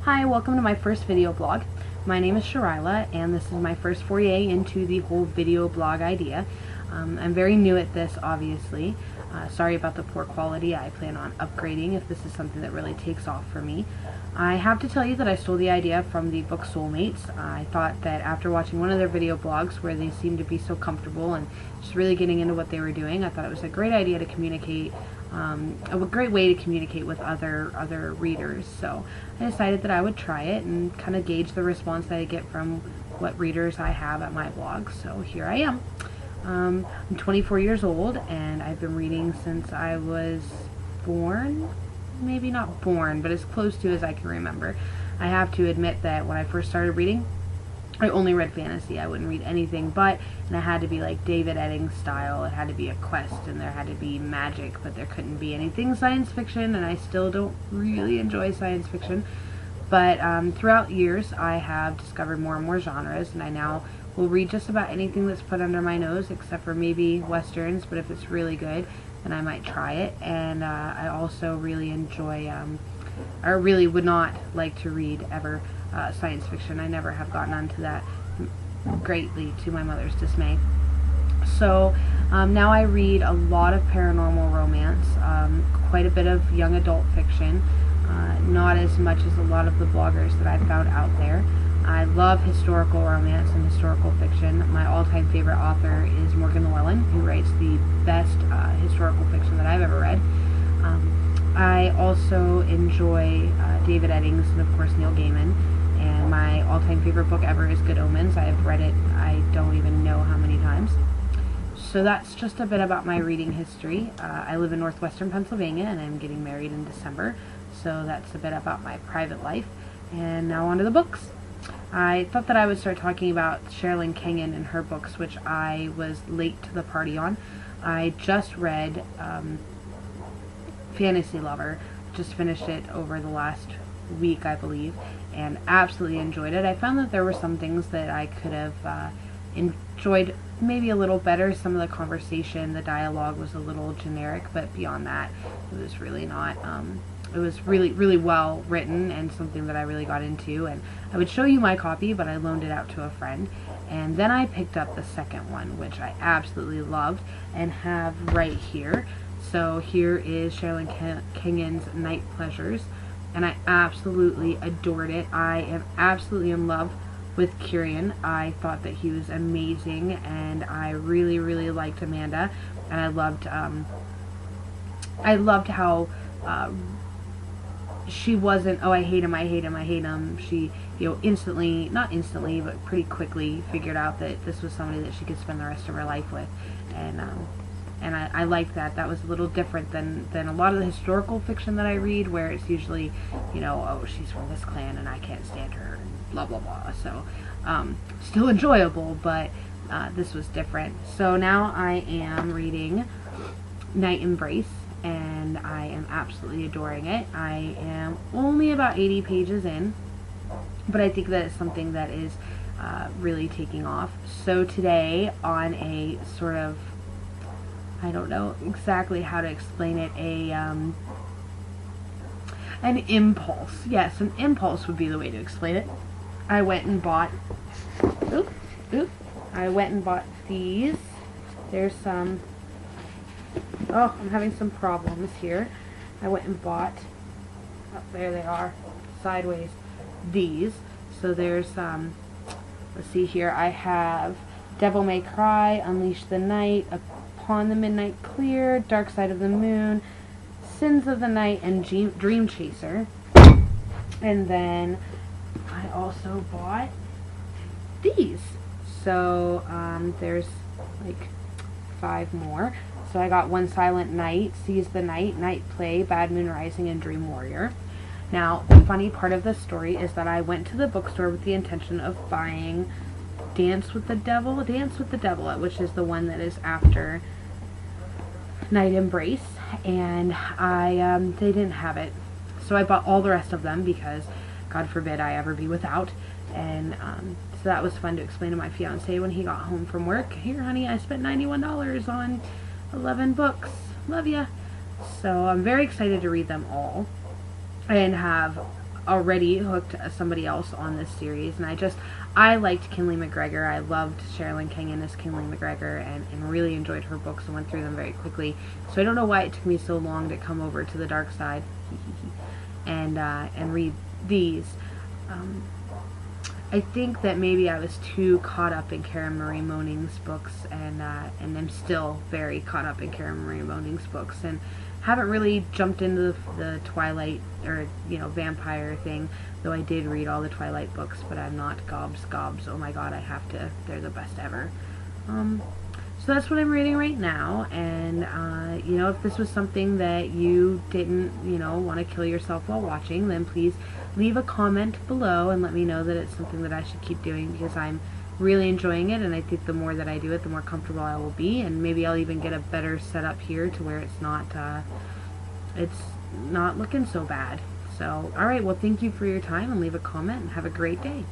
Hi, welcome to my first video blog. My name is Sharila, and this is my first foray into the whole video blog idea. I'm very new at this, obviously. Sorry about the poor quality. I plan on upgrading if this is something that really takes off for me. I have to tell you that I stole the idea from the book Soulmates. I thought that after watching one of their video blogs where they seemed to be so comfortable and just really getting into what they were doing, I thought it was a great idea to communicate, a great way to communicate with other readers. So I decided that I would try it and kind of gauge the response that I get from what readers I have at my blog. So here I am. I'm 24 years old, and I've been reading since I was born. Maybe not born, but as close to as I can remember. I have to admit that when I first started reading, I only read fantasy. I wouldn't read anything but, and it had to be like David Eddings style. It had to be a quest, and there had to be magic, but there couldn't be anything science fiction, and I still don't really enjoy science fiction. But throughout years, I have discovered more and more genres, and I now will read just about anything that's put under my nose, except for maybe westerns, but if it's really good, then I might try it. And I also really enjoy, I really would not like to read ever science fiction. I never have gotten onto that, greatly to my mother's dismay. So now I read a lot of paranormal romance, quite a bit of young adult fiction, not as much as a lot of the bloggers that I've found out there. I love historical romance and historical fiction. My all-time favorite author is Morgan Llewellyn, who writes the best historical fiction that I've ever read. I also enjoy David Eddings and, of course, Neil Gaiman. And my all-time favorite book ever is Good Omens. I have read it, I don't even know how many times. So that's just a bit about my reading history. I live in northwestern Pennsylvania, and I'm getting married in December. So that's a bit about my private life. And now on to the books. I thought that I would start talking about Sherilyn Kenyon and her books, which I was late to the party on. I just read Fantasy Lover, just finished it over the last week, I believe, and absolutely enjoyed it. I found that there were some things that I could have enjoyed maybe a little better. Some of the conversation, the dialogue was a little generic, but beyond that, it was really not. It was really well written and something that I really got into, and I would show you my copy, but I loaned it out to a friend. And then I picked up the second one, which I absolutely loved and have right here. So here is Sherilyn Kenyon's Night Pleasures, and I absolutely adored it. I am absolutely in love with Kieran. I thought that he was amazing, and I really liked Amanda, and I loved how she wasn't, oh, I hate him. She, instantly, not instantly, but pretty quickly figured out that this was somebody that she could spend the rest of her life with. And I liked that. That was a little different than a lot of the historical fiction that I read, where it's usually, oh, she's from this clan and I can't stand her, and blah, blah, blah. So, still enjoyable, but this was different. So now I am reading Night Embrace, and I am absolutely adoring it. I am only about 80 pages in, but I think that it's something that is really taking off. So today, on a sort of, I don't know exactly how to explain it, an impulse. Yes, an impulse would be the way to explain it. I went and bought, I went and bought these. There's some, oh, I'm having some problems here. I went and bought, oh, there they are, sideways, these. So there's, let's see here, I have Devil May Cry, Unleash the Night, Upon the Midnight Clear, Dark Side of the Moon, Sins of the Night, and Dream Chaser. And then I also bought these. So there's like 5 more. So I got One Silent Night, Seize the Night, Night Play, Bad Moon Rising, and Dream Warrior. Now, the funny part of this story is that I went to the bookstore with the intention of buying Dance with the Devil, which is the one that is after Night Embrace, and they didn't have it. So I bought all the rest of them because, God forbid, I ever be without. And so that was fun to explain to my fiance when he got home from work. Here, honey, I spent $91 on 11 books. Love ya. So I'm very excited to read them all and have already hooked somebody else on this series, and I liked Kinley McGregor. I loved Sherilyn Kenyon as Kinley McGregor, and really enjoyed her books and went through them very quickly. So I don't know why it took me so long to come over to the dark side and read these. I think that maybe I was too caught up in Karen Marie Moning's books, and I'm still very caught up in Karen Marie Moning's books, and haven't really jumped into the Twilight or vampire thing, though I did read all the Twilight books, but I'm not gobs. Oh my god, I have to. They're the best ever. So that's what I'm reading right now, and if this was something that you didn't want to kill yourself while watching, then please leave a comment below and let me know that it's something that I should keep doing, because I'm really enjoying it, and I think the more that I do it, the more comfortable I will be, and maybe I'll even get a better setup here to where it's not looking so bad. So alright, well, thank you for your time, and leave a comment, and have a great day.